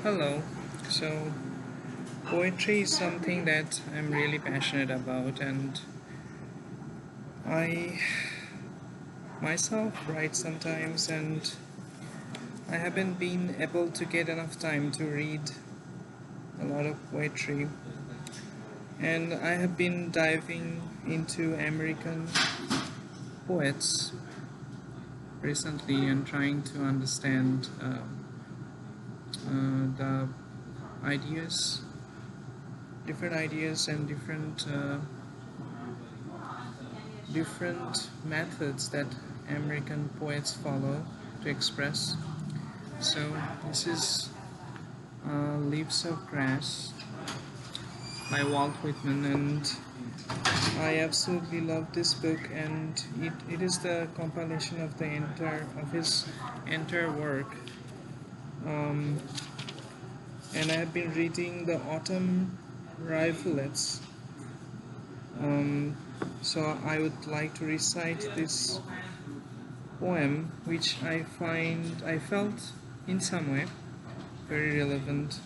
Hello. So, poetry is something that I'm really passionate about, and I myself write sometimes, and I haven't been able to get enough time to read a lot of poetry. And I have been diving into American poets recently and trying to understand the ideas, different ideas, and different methods that American poets follow to express. So this is Leaves of Grass by Walt Whitman, and I absolutely love this book, and it is the compilation of the entire of his entire work. Um, and I have been reading the Autumn Rivulets. Um, so I would like to recite this poem, which I felt in some way very relevant.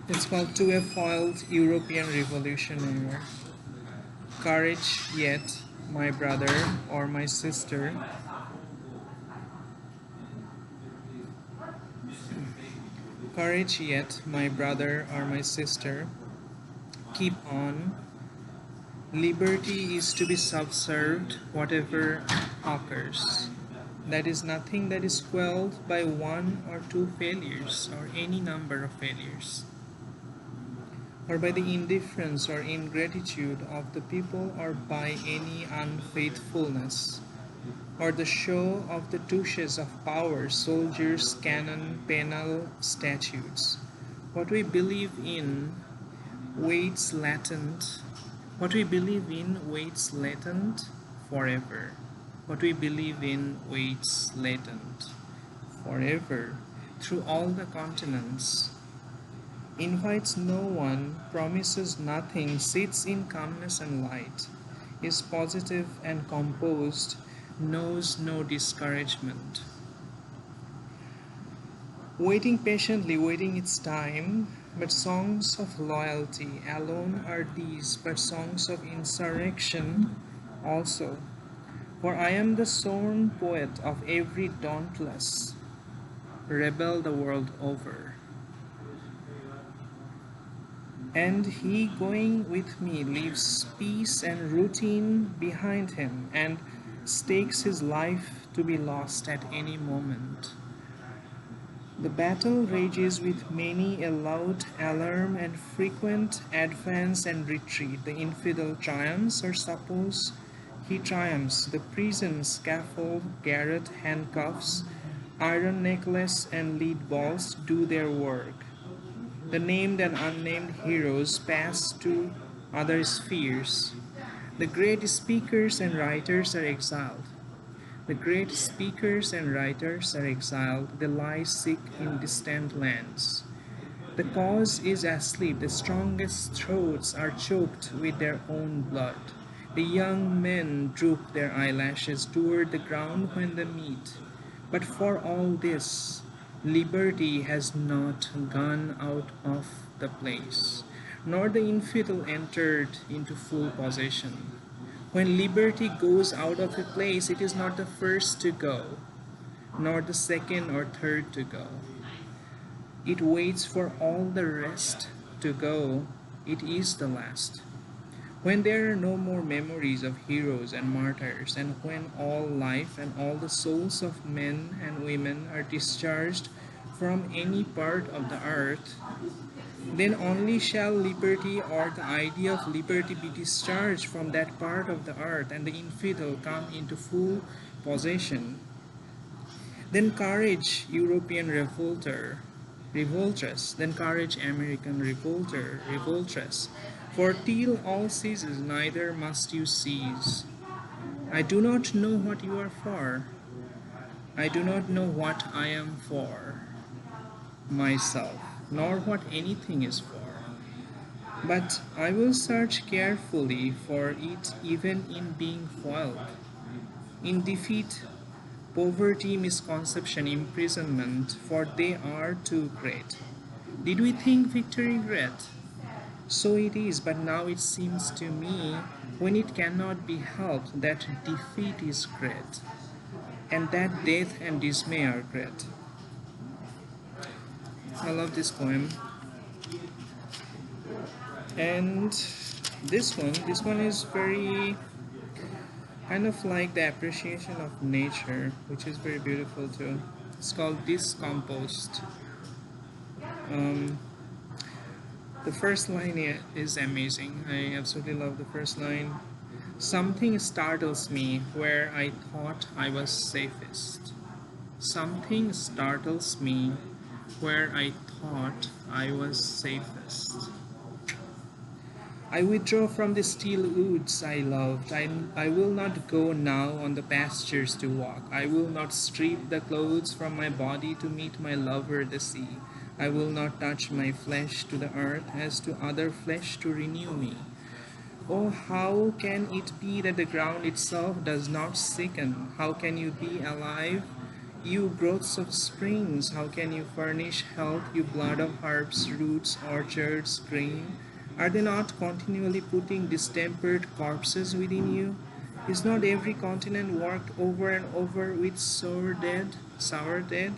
It's called To a Foil'd European Revolutionaire. Courage yet, my brother or my sister. Courage yet, my brother or my sister. Keep on. Liberty is to be subserved, whatever occurs. That is nothing that is quelled by one or two failures or any number of failures, or by the indifference or ingratitude of the people, or by any unfaithfulness, or the show of the touches of power, soldiers, cannon, penal statutes. What we believe in waits latent. What we believe in waits latent forever. What we believe in waits latent forever through all the continents. Invites no one, promises nothing, sits in calmness and light, is positive and composed, knows no discouragement. Waiting patiently, waiting its time, but songs of loyalty alone are these, but songs of insurrection also. For I am the sworn poet of every dauntless rebel the world over. And he going with me leaves peace and routine behind him and stakes his life to be lost at any moment. The battle rages with many a loud alarm and frequent advance and retreat. The infidel triumphs, or suppose he triumphs. The prison, scaffold, garrote, handcuffs, iron necklace, and lead balls do their work. The named and unnamed heroes pass to other spheres. The great speakers and writers are exiled. The great speakers and writers are exiled. They lie sick in distant lands. The cause is asleep. The strongest throats are choked with their own blood. The young men droop their eyelashes toward the ground when they meet. But for all this, liberty has not gone out of the place, nor the infidel entered into full possession. When liberty goes out of a place, it is not the first to go, nor the second or third to go. It waits for all the rest to go. It is the last. When there are no more memories of heroes and martyrs, and when all life and all the souls of men and women are discharged from any part of the earth, then only shall liberty or the idea of liberty be discharged from that part of the earth, and the infidel come into full possession. Then courage, European revoltress, then courage, American revoltress. For till all ceases, neither must you cease. I do not know what you are for. I do not know what I am for myself, nor what anything is for. But I will search carefully for it even in being foiled. In defeat, Poverty, misconception, imprisonment, for they are too great. Did we think victory great? So it is, but now it seems to me, when it cannot be helped, that defeat is great, and that death and dismay are great. I love this poem. And this one is very kind of like the appreciation of nature, which is very beautiful too. It's called This Compost. Um, the first line is amazing. I absolutely love the first line. Something startles me where I thought I was safest. Something startles me where I thought I was safest. I withdraw from the still woods I loved. I will not go now on the pastures to walk. I will not strip the clothes from my body to meet my lover the sea. I will not touch my flesh to the earth as to other flesh to renew me. Oh, how can it be that the ground itself does not sicken? How can you be alive? You growths of springs, how can you furnish health, you blood of herbs, roots, orchards, grain? Are they not continually putting distempered corpses within you? Is not every continent worked over and over with sour dead?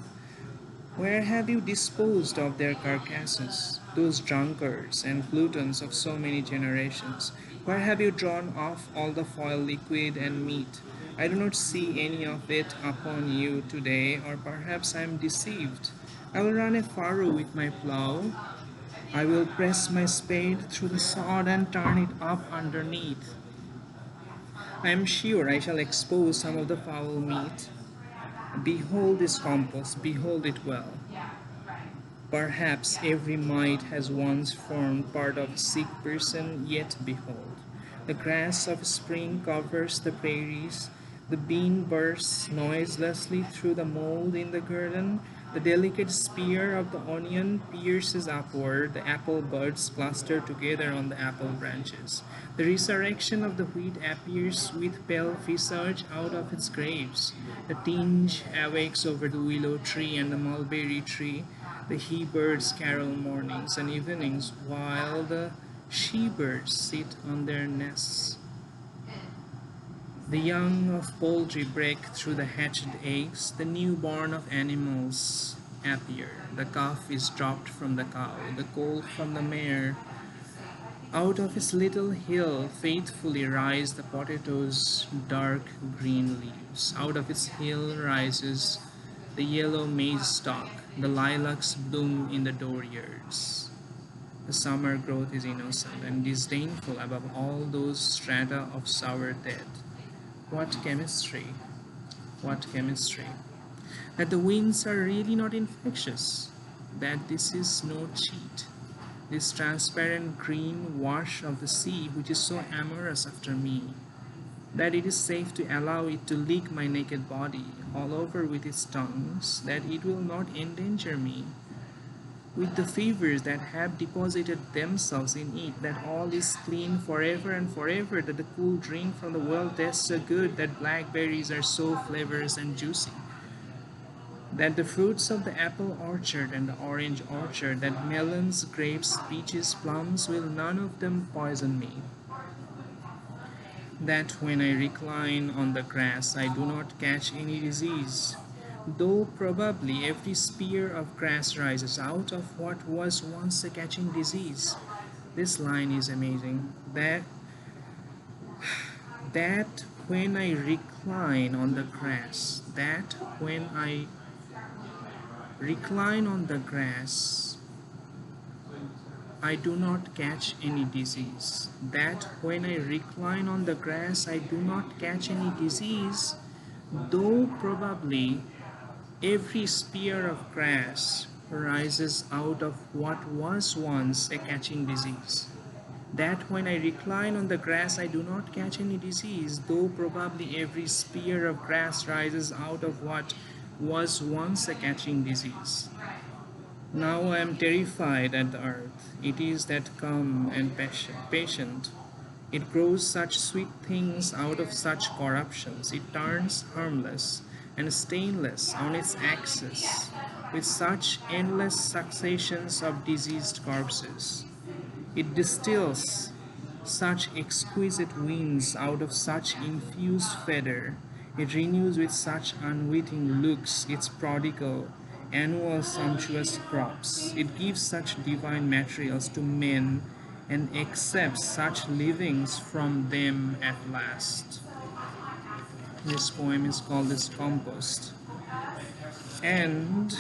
Where have you disposed of their carcasses, those drunkards and gluttons of so many generations? Where have you drawn off all the foul liquid and meat? I do not see any of it upon you today, or perhaps I am deceived. I will run a furrow with my plough. I will press my spade through the sod and turn it up underneath. I am sure I shall expose some of the foul meat. Behold this compost, behold it well. Perhaps every mite has once formed part of a sick person, yet behold. The grass of spring covers the prairies, the bean bursts noiselessly through the mold in the garden, the delicate spear of the onion pierces upward, the apple buds cluster together on the apple branches. The resurrection of the wheat appears with pale visage out of its graves. The tinge awakes over the willow tree and the mulberry tree. The he-birds carol mornings and evenings while the she-birds sit on their nests. The young of poultry break through the hatched eggs, the newborn of animals appear. The calf is dropped from the cow, the colt from the mare. Out of his little hill faithfully rise the potato's dark green leaves. Out of its hill rises the yellow maize stalk. The lilacs bloom in the dooryards. The summer growth is innocent and disdainful above all those strata of sour dead. What chemistry! What chemistry! That the winds are really not infectious. That this is no cheat. This transparent green wash of the sea which is so amorous after me. That it is safe to allow it to lick my naked body all over with its tongues, that it will not endanger me with the fevers that have deposited themselves in it, that all is clean forever and forever, that the cool drink from the well tastes so good, that blackberries are so flavorous and juicy, that the fruits of the apple orchard and the orange orchard, that melons, grapes, peaches, plums will none of them poison me, that when I recline on the grass I do not catch any disease, though probably every spear of grass rises out of what was once a catching disease. This line is amazing. That when I recline on the grass, that when I recline on the grass, I do not catch any disease. That when I recline on the grass, I do not catch any disease, though probably every spear of grass rises out of what was once a catching disease. That when I recline on the grass, I do not catch any disease, though probably every spear of grass rises out of what was once a catching disease. Now I am terrified at the earth. It is that calm and patient. It grows such sweet things out of such corruptions. It turns harmless. and stainless on its axis, with such endless successions of diseased corpses. It distills such exquisite winds out of such infused feather. It renews with such unwitting looks its prodigal annual sumptuous crops. It gives such divine materials to men and accepts such livings from them at last. This poem is called as Compost. And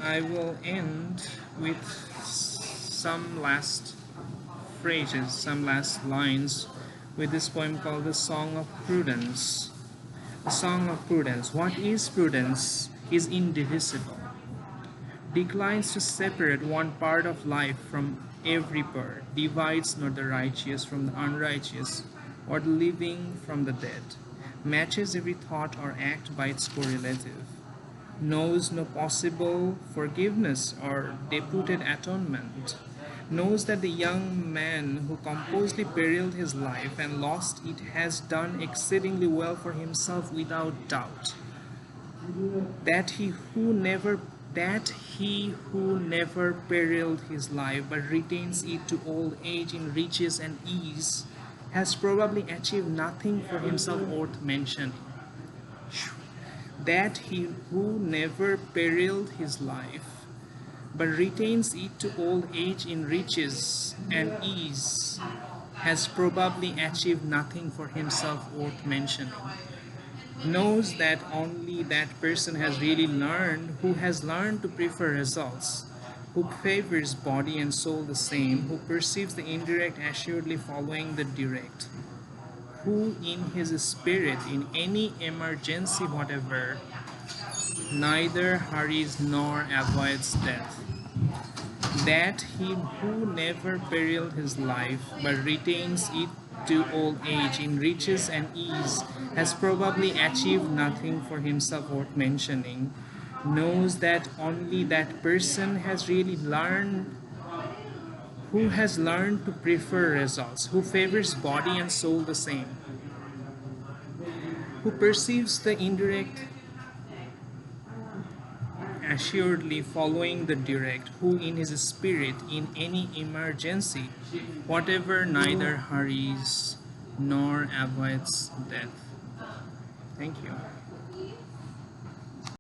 I will end with some last phrases, some last lines with this poem called the Song of Prudence. The Song of Prudence. What is prudence is indivisible, declines to separate one part of life from every part, divides not the righteous from the unrighteous, or the living from the dead, matches every thought or act by its correlative, knows no possible forgiveness or deputed atonement, knows that the young man who composedly periled his life and lost it has done exceedingly well for himself without doubt, that he who never periled his life but retains it to old age in riches and ease has probably achieved nothing for himself worth mentioning. That he who never periled his life but retains it to old age in riches and ease has probably achieved nothing for himself worth mentioning, knows that only that person has really learned, who has learned to prefer results, who favors body and soul the same, who perceives the indirect assuredly following the direct, who in his spirit, in any emergency whatever, neither hurries nor avoids death. That he who never periled his life but retains it to old age in riches and ease has probably achieved nothing for himself worth mentioning, knows that only that person has really learned, who has learned to prefer results, who favors body and soul the same, who perceives the indirect assuredly following the direct, who in his spirit, in any emergency, whatever, neither hurries nor avoids death. Thank you.